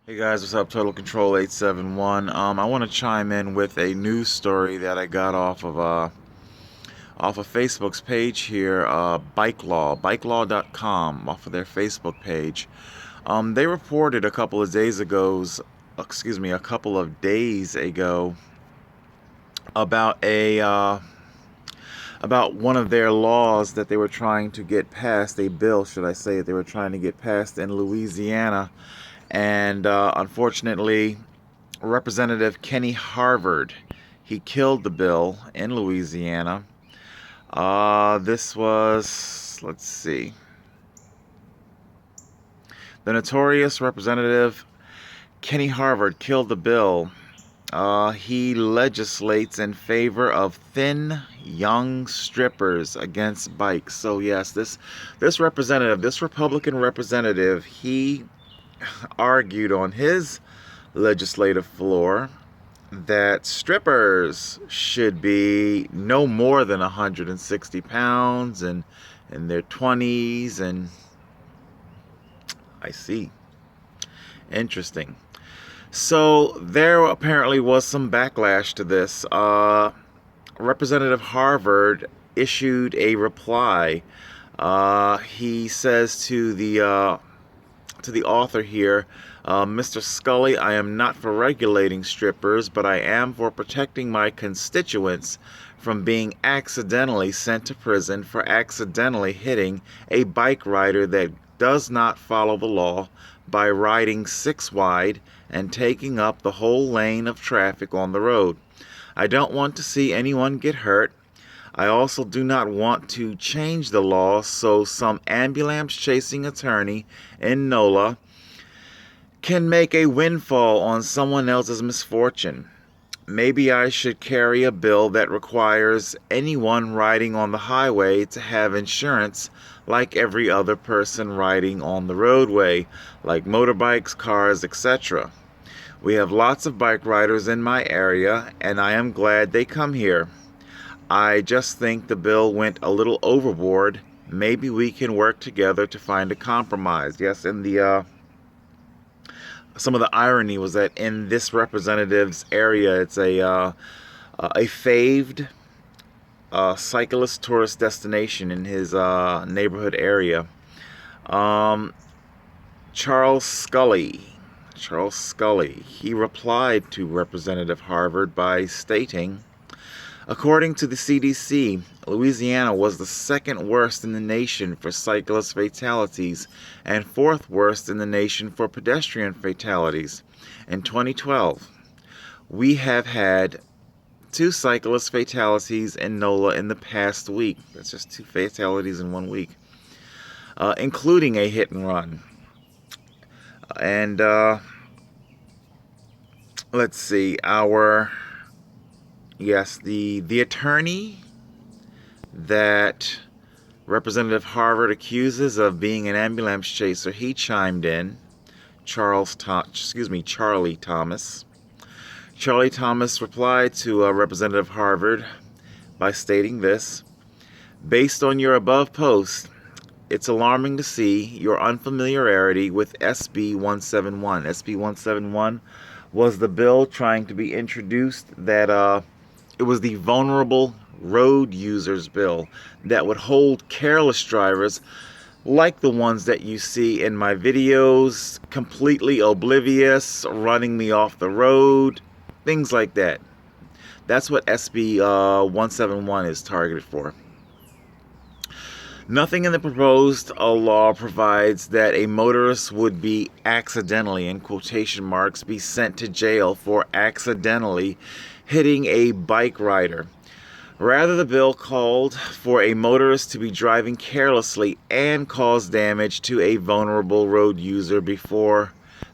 Hey guys, what's up? Total Control 871. I want to chime in with a news story that I got off of Facebook's page here. Bikelaw.com, off of their Facebook page. They reported a couple of days ago about about one of their laws that they were trying to get passed, a bill, should I say, that they were trying to get passed in Louisiana, and unfortunately Representative Kenny Harvard. He killed the bill in Louisiana. This was, let's see, the notorious Representative Kenny Harvard killed the bill. He legislates in favor of thin, young strippers against bikes. So yes, this Republican representative, he argued on his legislative floor that strippers should be no more than 160 pounds and in their 20s. And I see. Interesting. So there apparently was some backlash to this. Representative Harvard issued a reply. He says to the author here, Mr. Scully, I am not for regulating strippers, but I am for protecting my constituents from being accidentally sent to prison for accidentally hitting a bike rider that does not follow the law by riding six wide and taking up the whole lane of traffic on the road. I don't want to see anyone get hurt. I also do not want to change the law so some ambulance chasing attorney in NOLA can make a windfall on someone else's misfortune. Maybe I should carry a bill that requires anyone riding on the highway to have insurance like every other person riding on the roadway, like motorbikes, cars, etc. We have lots of bike riders in my area, and I am glad they come here. I just think the bill went a little overboard. Maybe we can work together to find a compromise. Yes, in the some of the irony was that in this representative's area, it's a faved cyclist tourist destination in his neighborhood area. Um, Charles Scully, he replied to Representative Harvard by stating, according to the CDC, Louisiana was the second worst in the nation for cyclist fatalities and fourth worst in the nation for pedestrian fatalities. In 2012, we have had two cyclist fatalities in NOLA in the past week. That's just two fatalities in 1 week, including a hit and run. And let's see, the attorney that Representative Harvard accuses of being an ambulance chaser, he chimed in. Charlie Thomas. Charlie Thomas replied to Representative Harvard by stating this: based on your above post, it's alarming to see your unfamiliarity with SB 171. SB 171 was the bill trying to be introduced that it was the vulnerable road users bill that would hold careless drivers like the ones that you see in my videos, completely oblivious, running me off the road, things like that. That's what SB 171 is targeted for. Nothing in the proposed law provides that a motorist would be accidentally, in quotation marks, be sent to jail for accidentally hitting a bike rider. Rather, the bill called for a motorist to be driving carelessly and cause damage to a vulnerable road user before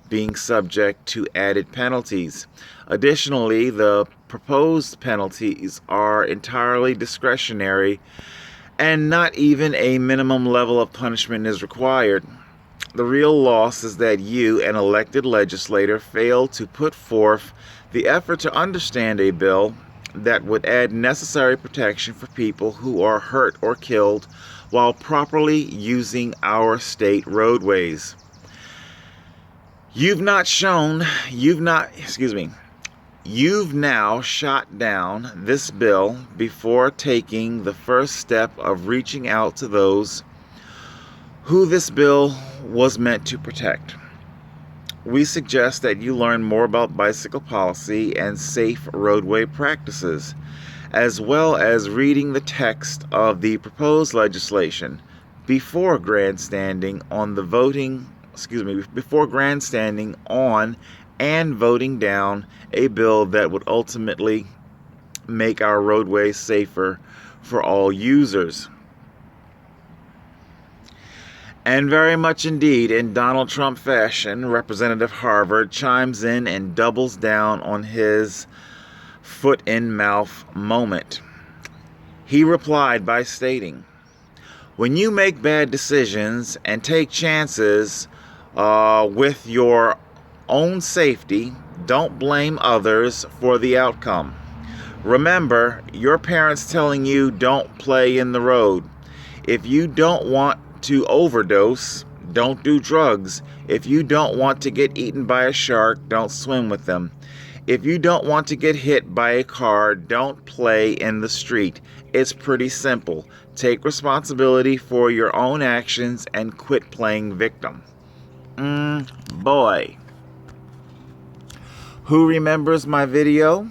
being subject to added penalties. Additionally, the proposed penalties are entirely discretionary and not even a minimum level of punishment is required. The real loss is that you, an elected legislator, failed to put forth the effort to understand a bill that would add necessary protection for people who are hurt or killed while properly using our state roadways. You've now shot down this bill before taking the first step of reaching out to those who this bill was meant to protect. We suggest that you learn more about bicycle policy and safe roadway practices, as well as reading the text of the proposed legislation before grandstanding on and voting down a bill that would ultimately make our roadways safer for all users. And very much indeed, in Donald Trump fashion, Representative Harvard chimes in and doubles down on his foot in mouth moment. He replied by stating, "When you make bad decisions and take chances with your own safety, don't blame others for the outcome. Remember, your parents telling you don't play in the road. If you don't want to overdose, don't do drugs. If you don't want to get eaten by a shark, don't swim with them. If you don't want to get hit by a car, don't play in the street. It's pretty simple. Take responsibility for your own actions and quit playing victim." Boy. Who remembers my video?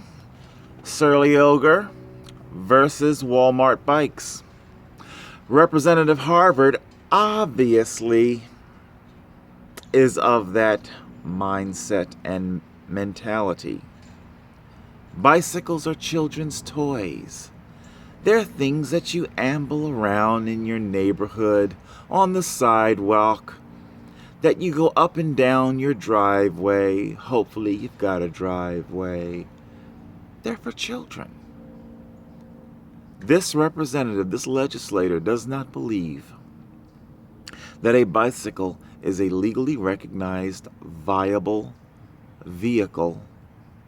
Surly Ogre versus Walmart bikes. Representative Harvard obviously is of that mindset and mentality. Bicycles are children's toys. They're things that you amble around in your neighborhood, on the sidewalk, that you go up and down your driveway. Hopefully you've got a driveway. They're for children. This representative, this legislator, does not believe that a bicycle is a legally recognized, viable vehicle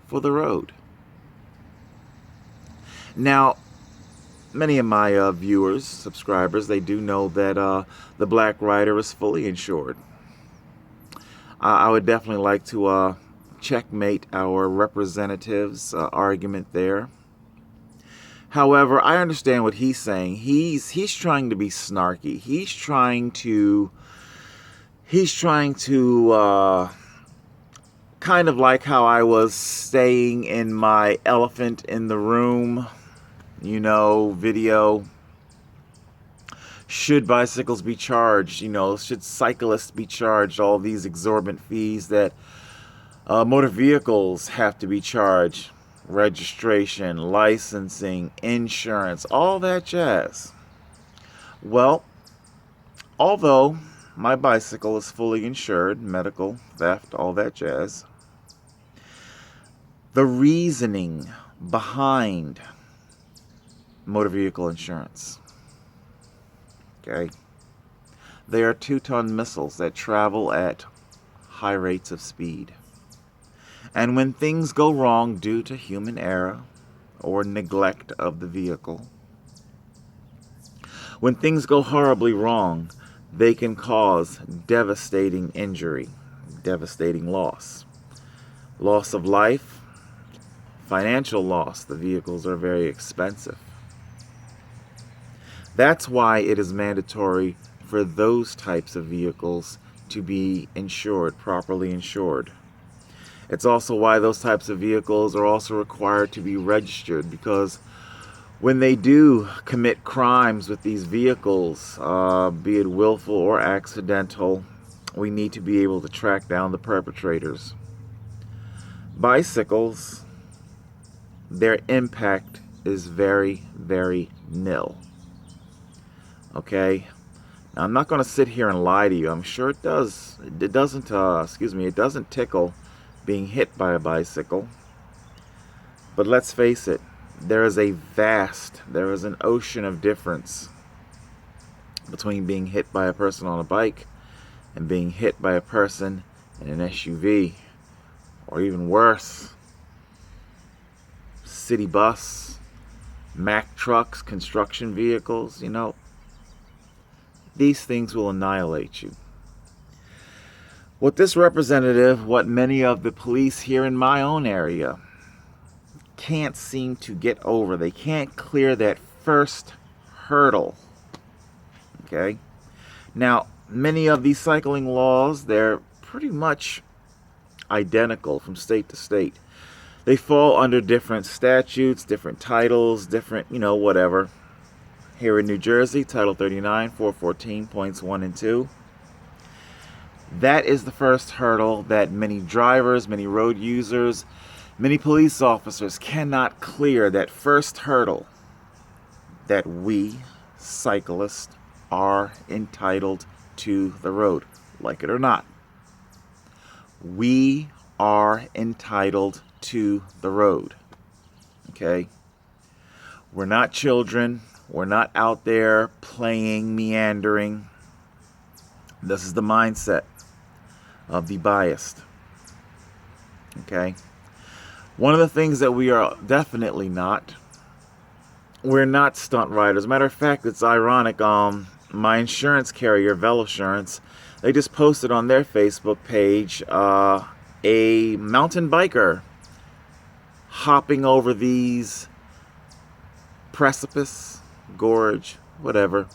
for the road. Now, many of my viewers, subscribers, they do know that the Black Rider is fully insured. I would definitely like to checkmate our representative's argument there. However, I understand what he's saying. He's trying to be snarky. He's trying to kind of like how I was staying in my elephant in the room, video. Should bicycles be charged? Should cyclists be charged all these exorbitant fees that motor vehicles have to be charged? Registration, licensing, insurance, all that jazz. Well, although my bicycle is fully insured, medical, theft, all that jazz, the reasoning behind motor vehicle insurance, okay, they are 2-ton missiles that travel at high rates of speed. And when things go wrong due to human error or neglect of the vehicle, when things go horribly wrong, they can cause devastating injury, devastating loss. Loss of life, financial loss. The vehicles are very expensive. That's why it is mandatory for those types of vehicles to be insured, properly insured. It's also why those types of vehicles are also required to be registered, because when they do commit crimes with these vehicles, be it willful or accidental, we need to be able to track down the perpetrators. Bicycles, their impact is very, very nil. Okay? Now, I'm not going to sit here and lie to you. I'm sure it does. It doesn't tickle being hit by a bicycle. But let's face it, there is an ocean of difference between being hit by a person on a bike and being hit by a person in an SUV, or even worse, city bus, Mack trucks, construction vehicles. These things will annihilate you. What this representative, what many of the police here in my own area can't seem to get over, they can't clear that first hurdle. Okay? Now, many of these cycling laws, they're pretty much identical from state to state. They fall under different statutes, different titles, different, whatever. Here in New Jersey, Title 39, 414, points 1 and 2. That is the first hurdle that many drivers, many road users, many police officers cannot clear. That first hurdle that we, cyclists, are entitled to the road, like it or not. We are entitled to the road. Okay? We're not children. We're not out there playing, meandering. This is the mindset of the biased. Okay? One of the things that we are definitely not, we're not stunt riders. Matter of fact, it's ironic. My insurance carrier, Velosurance, they just posted on their Facebook page a mountain biker hopping over these precipice, gorge, whatever,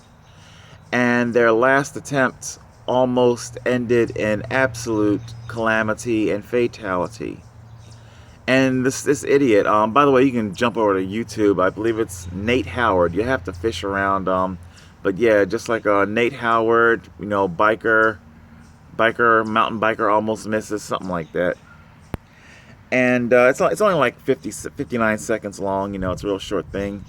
and their last attempt almost ended in absolute calamity and fatality. And this idiot, by the way, you can jump over to YouTube. I believe it's Nate Howard. You have to fish around. But yeah, just like Nate Howard, biker, mountain biker almost misses, something like that. And it's only like 59 seconds long. It's a real short thing.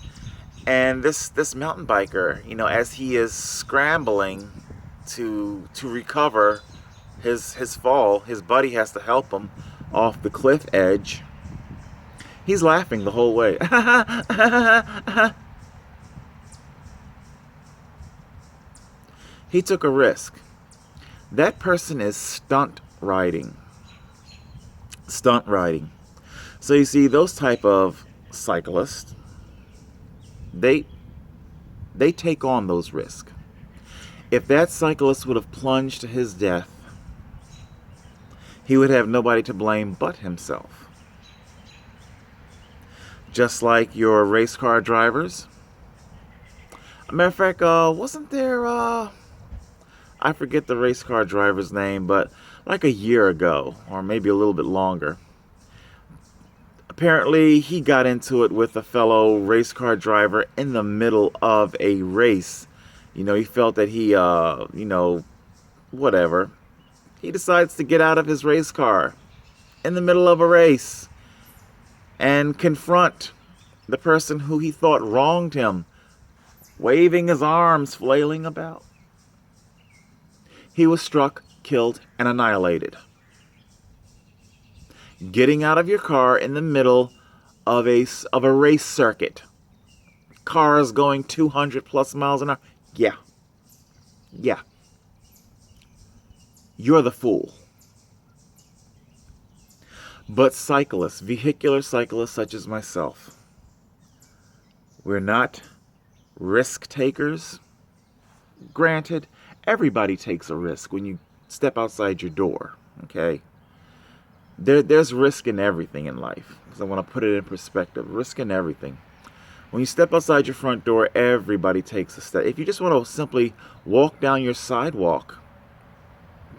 And this mountain biker, as he is scrambling to recover his fall, his buddy has to help him off the cliff edge. He's laughing the whole way. He took a risk. That person is stunt riding. Stunt riding. So you see, those type of cyclists, they take on those risks. If that cyclist would have plunged to his death, he would have nobody to blame but himself. Just like your race car drivers. Matter of fact, wasn't there, I forget the race car driver's name, but like a year ago, or maybe a little bit longer, apparently he got into it with a fellow race car driver in the middle of a race. He felt that he, whatever. He decides to get out of his race car in the middle of a race and confront the person who he thought wronged him, waving his arms, flailing about. He was struck, killed, and annihilated. Getting out of your car in the middle of a race circuit. Cars going 200 plus miles an hour. Yeah. You're the fool. But cyclists, vehicular cyclists such as myself, we're not risk takers. Granted, everybody takes a risk when you step outside your door, okay? There's risk in everything in life. Because I want to put it in perspective. Risk in everything. When you step outside your front door, everybody takes a step. If you just want to simply walk down your sidewalk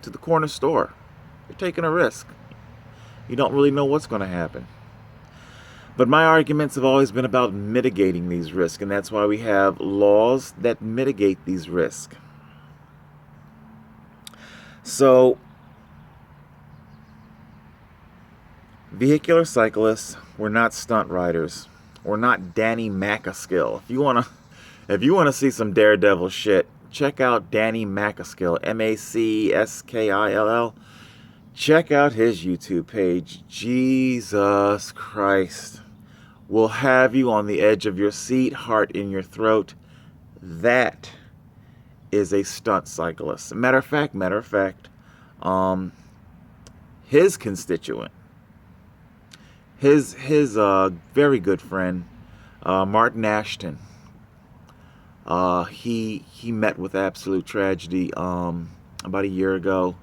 to the corner store, you're taking a risk. You don't really know what's going to happen. But my arguments have always been about mitigating these risks, and that's why we have laws that mitigate these risks. So, vehicular cyclists, we're not stunt riders. We're not Danny Macaskill. If you wanna see some daredevil shit, check out Danny Macaskill, Macaskill. Check out his YouTube page. Jesus Christ will have you on the edge of your seat, heart in your throat. That is a stunt cyclist. Matter of fact, his constituent, his very good friend, Martin Ashton, he met with absolute tragedy about a year ago.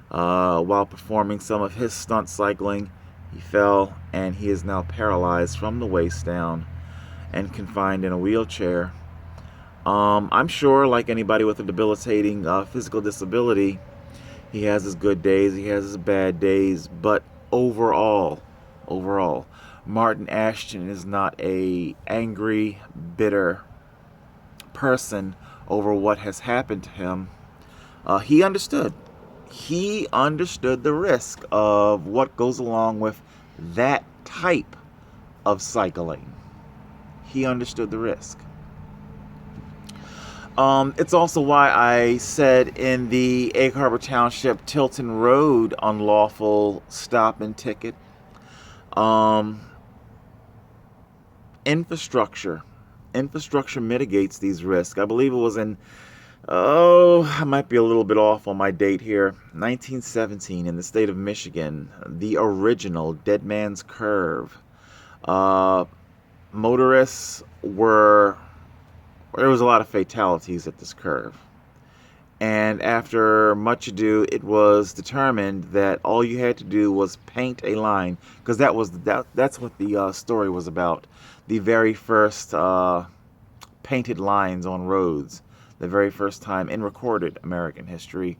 While performing some of his stunt cycling, he fell and he is now paralyzed from the waist down and confined in a wheelchair. I'm sure, like anybody with a debilitating physical disability, he has his good days, he has his bad days, but overall, Martin Ashton is not a angry, bitter person over what has happened to him. He understood. He understood the risk of what goes along with that type of cycling. He understood the risk. It's also why I said in the Egg Harbor Township Tilton Road unlawful stop and ticket, infrastructure mitigates these risks. I believe it was in, I might be a little bit off on my date here, 1917 in the state of Michigan, the original Dead Man's Curve. Motorists were, there was a lot of fatalities at this curve. And after much ado, it was determined that all you had to do was paint a line, because that's what the story was about. The very first painted lines on roads, the very first time in recorded American history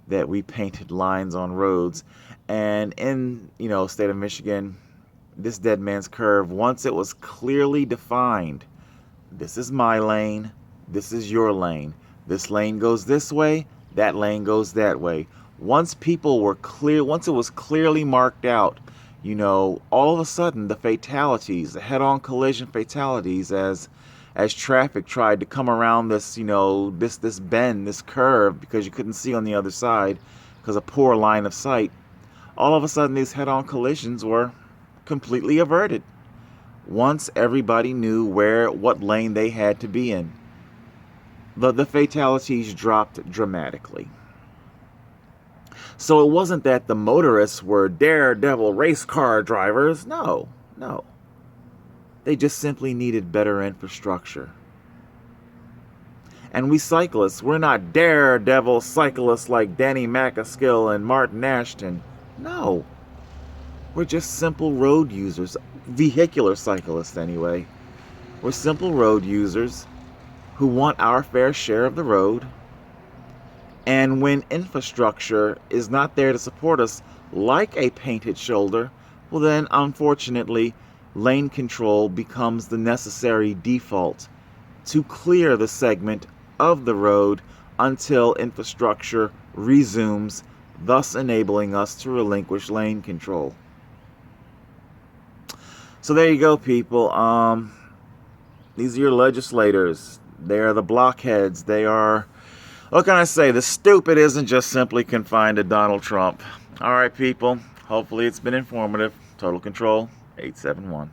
that we painted lines on roads. And in, state of Michigan, this Dead Man's Curve, once it was clearly defined, this is my lane, this is your lane. This lane goes this way, that lane goes that way. Once it was clearly marked out, all of a sudden the fatalities, the head-on collision fatalities as traffic tried to come around this, this bend, this curve, because you couldn't see on the other side because of poor line of sight, all of a sudden these head-on collisions were completely averted. Once everybody knew what lane they had to be in, the fatalities dropped dramatically. So it wasn't that the motorists were daredevil race car drivers. No. They just simply needed better infrastructure. And we cyclists, we're not daredevil cyclists like Danny McAskill and Martin Ashton. No. We're just simple road users. Vehicular cyclists, anyway. We're simple road users who want our fair share of the road. And when infrastructure is not there to support us, like a painted shoulder, well then, unfortunately, lane control becomes the necessary default to clear the segment of the road until infrastructure resumes, thus enabling us to relinquish lane control. So there you go, people. These are your legislators. They are the blockheads. They are, what can I say? The stupid isn't just simply confined to Donald Trump. All right, people. Hopefully it's been informative. Total Control 871.